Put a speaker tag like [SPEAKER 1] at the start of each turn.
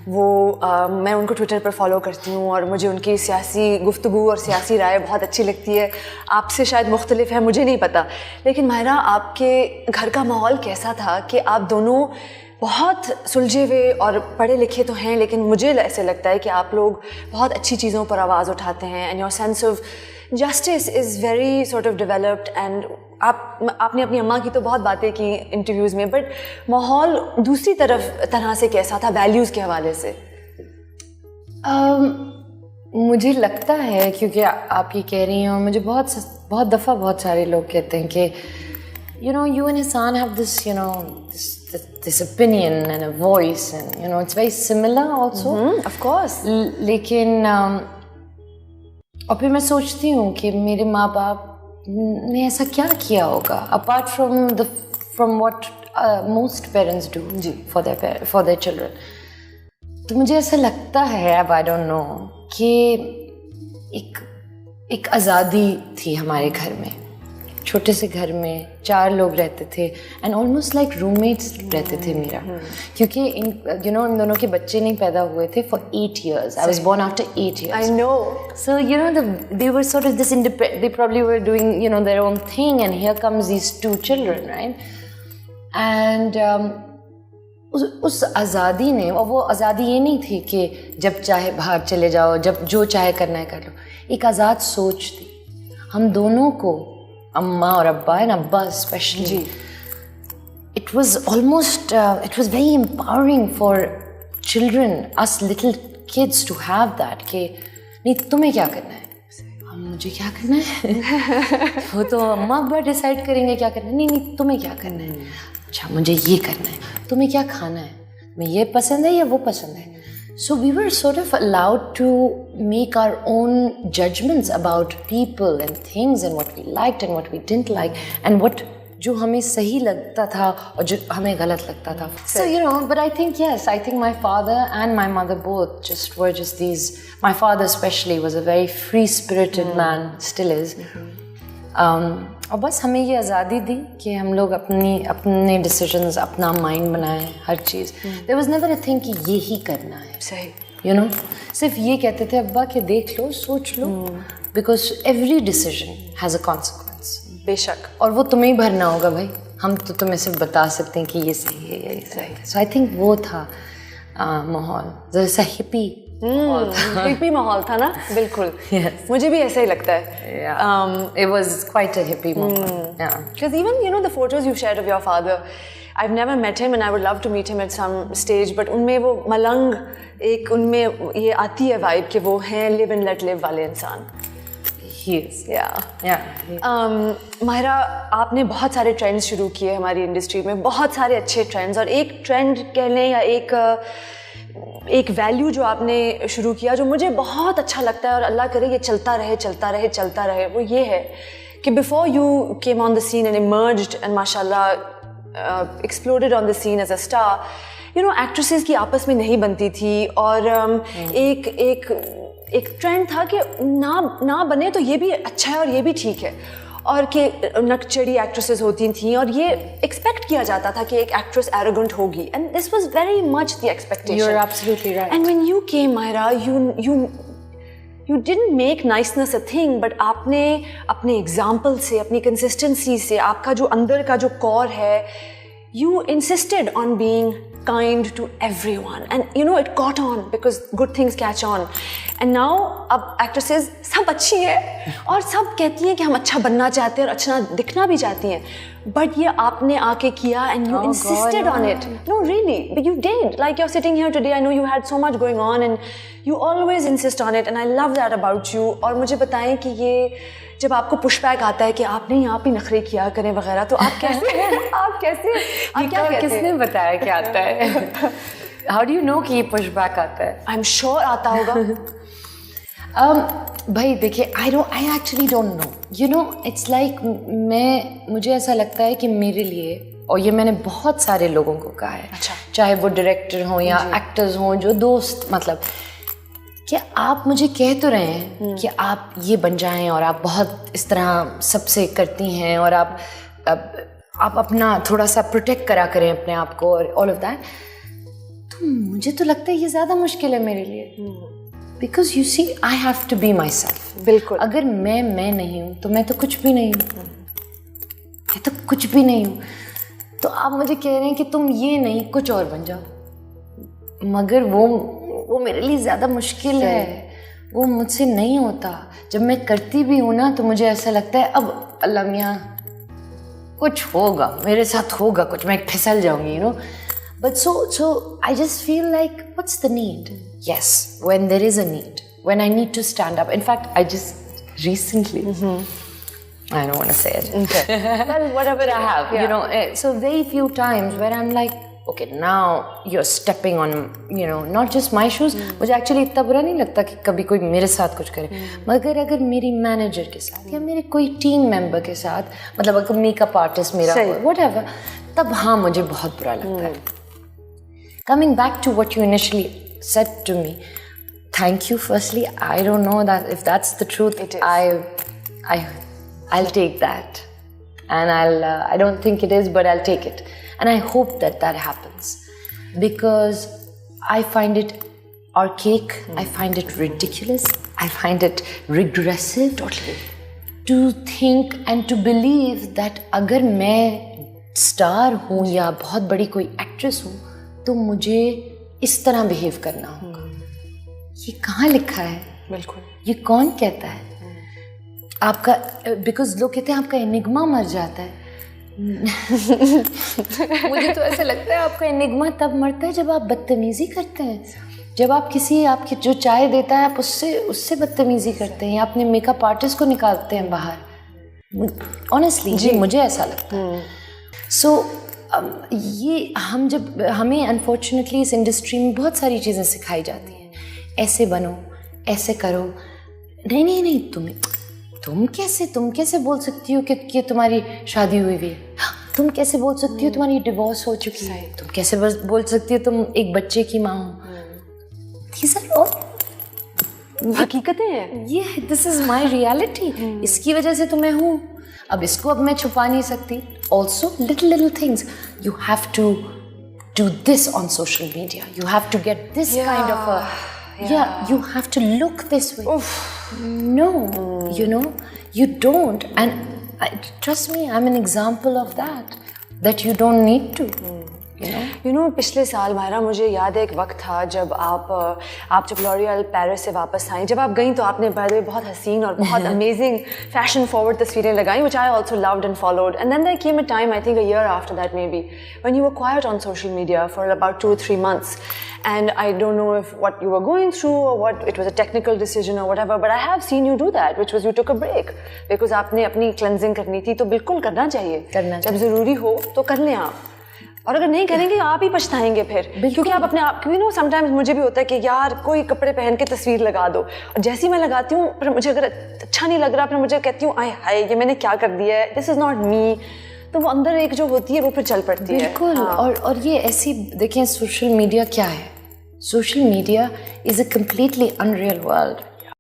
[SPEAKER 1] मैं उनको ट्विटर पर फॉलो करती हूँ और मुझे उनकी सियासी गुफ्तगू और सियासी राय बहुत अच्छी लगती है। आपसे शायद मुख्तलिफ है, मुझे नहीं पता, लेकिन माहिरा आपके घर का माहौल कैसा था कि आप दोनों बहुत सुलझे हुए और पढ़े लिखे तो हैं, लेकिन मुझे ऐसे लगता है कि आप लोग बहुत अच्छी चीज़ों पर आवाज़ उठाते हैं and your sense of justice is very sort of developed. And आपने अपनी अम्मा की तो बहुत बातें की इंटरव्यूज़ में, बट माहौल दूसरी तरह से कैसा था वैल्यूज़ के हवाले से?
[SPEAKER 2] मुझे लगता है, क्योंकि आप ये कह रही हैं और मुझे बहुत दफ़ा बहुत सारे लोग कहते हैं कि you and Hassan have this this opinion and a voice, and it's very similar also.
[SPEAKER 1] Of course.
[SPEAKER 2] लेकिन और फिर मैं सोचती हूँ कि मेरे माँ बाप ने ऐसा क्या किया होगा apart from what most parents do for their children. तो मुझे ऐसा लगता है, अब I don't know, कि एक आज़ादी थी हमारे घर में, छोटे से घर में 4 लोग रहते थे एंड ऑलमोस्ट लाइक रूममेट्स रहते थे मेरा, क्योंकि इन दोनों के बच्चे नहीं पैदा हुए थे for 8 years. I was born after 8 years.
[SPEAKER 1] I know.
[SPEAKER 2] So they were sort of this independent. They probably were doing their own thing, and here comes these 2 children, right? And उस आज़ादी ने, और वो आज़ादी ये नहीं थी कि जब चाहे बाहर चले जाओ, जब जो चाहे करना है कर लो, एक आज़ाद सोच थी हम दोनों को, अम्मा और अब्बा, एंड अब्बा specially. It was almost it was very empowering for children, us little kids, to have that कि नहीं तुम्हें क्या करना है, मुझे क्या करना है वो तो अम्मा अब्बा डिसाइड करेंगे क्या करना है, नहीं तुम्हें क्या करना है, अच्छा मुझे ये करना है, तुम्हें क्या खाना है, मैं ये पसंद है या वो पसंद है. So we were sort of allowed to make our own judgments about people and things and what we liked and what we didn't like and what जो हमें सही लगता था और जो हमें गलत लगता था. So but I think I think my father and my mother both were just these. My father especially was a very free-spirited man, still is. और बस हमें ये आज़ादी दी कि हम लोग अपने डिसीजंस, अपना माइंड बनाएं, हर चीज़. There was never a thing कि ये ही करना है.
[SPEAKER 1] सही.
[SPEAKER 2] सिर्फ ये कहते थे अब्बा कि देख लो, सोच लो, because every decision has a consequence.
[SPEAKER 1] बेशक.
[SPEAKER 2] और वो तुम्हें ही भरना होगा भाई, हम तो तुम्हें सिर्फ बता सकते हैं कि ये सही है या ये सही है. So I think वो था माहौल, जैसा
[SPEAKER 1] हिप्पी माहौल था ना. बिल्कुल.
[SPEAKER 2] Yes.
[SPEAKER 1] मुझे भी ऐसा ही लगता है.
[SPEAKER 2] It was quite a hippie moment.
[SPEAKER 1] Because even the photos you shared of your father, I've never met him and I would love to meet him at some stage, but उनमें वो मलंग एक उनमें ये आती है वाइब कि वो हैं live and let live वाले इंसान.
[SPEAKER 2] He is.
[SPEAKER 1] माहिरा, आपने बहुत सारे ट्रेंड्स शुरू किए हमारी इंडस्ट्री में, बहुत सारे अच्छे ट्रेंड्स, और एक ट्रेंड कह लें या एक वैल्यू जो आपने शुरू किया जो मुझे बहुत अच्छा लगता है और अल्लाह करे ये चलता रहे, वो ये है कि before you came on the scene and emerged and माशाल्लाह exploded on the scene as a star, actresses की आपस में नहीं बनती थी और एक ट्रेंड था कि ना बने तो ये भी अच्छा है और ये भी ठीक है, और कि नकचड़ी एक्ट्रेसेस होती थी और ये एक्सपेक्ट किया जाता था कि एक एक्ट्रेस एरोगेंट होगी, and this was very much the expectation.
[SPEAKER 2] You're absolutely right.
[SPEAKER 1] And when you came, Myra, you didn't make niceness a thing, but आपने अपने एग्जाम्पल से, अपनी कंसिस्टेंसी से, आपका जो अंदर का जो कोर है, you insisted on being kind to everyone, and it caught on because good things catch on. And now अब actresses सब अच्छी है और सब कहती हैं कि हम अच्छा बनना चाहते हैं और अच्छा दिखना भी चाहती हैं, but ये आपने आके किया and you insisted on it. No, really, but you did. Like you're sitting here today, I know you had so much going on and you always insist on it, and I love that about you. और मुझे बताएं कि ये जब आपको pushback आता है कि आप नहीं, आप ही नखरे किया करें वगैरह, तो आप कैसे आप क्या कहते हैं?
[SPEAKER 2] किसने बताया कि आता है? How do you know कि ये पुशबैक आता है?
[SPEAKER 1] I'm sure आता होगा.
[SPEAKER 2] भाई देखिए, I actually don't know. It's like मुझे ऐसा लगता है कि मेरे लिए, और ये मैंने बहुत सारे लोगों को कहा है,
[SPEAKER 1] अच्छा,
[SPEAKER 2] चाहे वो डायरेक्टर हों या एक्टर्स हों, जो दोस्त, मतलब कि आप मुझे कह तो रहे हैं कि आप ये बन जाएं और आप बहुत इस तरह सबसे करती हैं और आप अपना थोड़ा सा प्रोटेक्ट करा करें अपने आप को और ऑल ऑफ दैट, तो मुझे तो लगता है ये ज़्यादा मुश्किल है मेरे लिए, because you see I have to be my self.
[SPEAKER 1] बिल्कुल।
[SPEAKER 2] अगर मैं नहीं हूँ तो मैं तो कुछ भी नहीं हूँ, मैं तो कुछ भी नहीं हूँ। तो आप मुझे कह रहे हैं कि तुम ये नहीं कुछ और बन जाओ, मगर वो मेरे लिए ज़्यादा मुश्किल है, वो मुझसे नहीं होता। जब मैं करती भी हूँ ना तो मुझे ऐसा लगता है अब अल्लाह मियाँ कुछ होगा, मेरे साथ होगा कुछ, मैं फिसल जाऊंगी, you know. But so I just feel like what's the need? Yes, when there is a need, when I need to stand up. In fact, I just recently, I don't want to say it.
[SPEAKER 1] Okay. Well, whatever
[SPEAKER 2] I have, you know, so very few times where I'm like, okay, now you're stepping on, you know, not just my shoes. मुझे actually इतना बुरा नहीं लगता कि कभी कोई मेरे साथ कुछ करे, मगर अगर मेरी मैनेजर के साथ या मेरे कोई टीम मेंबर के साथ, मतलब अगर मेकअप आर्टिस्ट मेरा whatever, तब हाँ मुझे बहुत बुरा लगता है। Coming back to what you initially said to me, thank you firstly. I don't know that if that's the truth.
[SPEAKER 1] It is.
[SPEAKER 2] I'll take that, and I don't think it is, but I'll take it, and I hope that happens, because I find it archaic, I find it ridiculous, I find it regressive.
[SPEAKER 1] Totally.
[SPEAKER 2] To think and to believe that अगर मैं star हूँ या बहुत बड़ी कोई actress हूँ तो मुझे इस तरह बिहेव करना होगा, ये कहाँ लिखा है?
[SPEAKER 1] बिल्कुल।
[SPEAKER 2] ये कौन कहता है? आपका, बिकॉज लोग कहते हैं आपका एनिग्मा मर जाता है। मुझे तो ऐसा लगता है आपका एनिग्मा तब मरता है जब आप बदतमीजी करते हैं, जब आप किसी आपकी जो चाय देता है आप उससे बदतमीजी करते हैं या अपने मेकअप आर्टिस्ट को निकालते हैं बाहर। ऑनेस्टली जी मुझे ऐसा लगता है। सो ये हमें अनफॉर्चुनेटली इस इंडस्ट्री में बहुत सारी चीज़ें सिखाई जाती हैं, ऐसे बनो, ऐसे करो। नहीं, तुम कैसे बोल सकती हो कि तुम्हारी शादी हुई है? तुम कैसे बोल सकती हो तुम्हारी डिवोर्स हो चुकी है? तुम कैसे बोल सकती हो तुम एक बच्चे की माँ हो? These are all
[SPEAKER 1] हकीकतें हैं।
[SPEAKER 2] ये दिस इज माई रियलिटी। इसकी वजह से तो मैं हूँ, अब इसको अब मैं छुपा नहीं सकती। Also little things, you have to do this on social media, you have to get this kind of a you have to look this way. No, you know, you don't, and trust me, I'm an example of that you don't need to,
[SPEAKER 1] you know, पिछले साल मायरा मुझे याद है एक वक्त था जब आप जब लॉरियल पेरिस से वापस आई, जब आप गई तो आपने बाय द वे बहुत हसीन और बहुत अमेजिंग फैशन फॉरवर्ड तस्वीरें लगाई, which I also loved and followed. And then there came a time, I think a year after that maybe, when you were quiet on social media for about 2 or 3 months. And I don't know if what you were going through or what it was a technical decision or whatever, but I have seen you do that, which was you took a break because आपने अपनी cleansing करनी थी, तो बिल्कुल करना चाहिए, जब ज़रूरी हो तो कर लें आप, और अगर नहीं करेंगे आप ही पछताएंगे फिर, क्योंकि आप अपने आप, क्योंकि नो समटाइम्स मुझे भी होता है कि यार कोई कपड़े पहन के तस्वीर लगा दो, और जैसी मैं लगाती हूँ पर मुझे अगर अच्छा नहीं लग रहा, फिर मुझे कहती हूँ आय हाय ये मैंने क्या कर दिया है, दिस इज़ नॉट मी, तो वो अंदर एक जो होती है वो फिर चल पड़ती है।
[SPEAKER 2] बिल्कुल। और ये ऐसी देखें, सोशल मीडिया क्या है? Social media is a completely unreal world.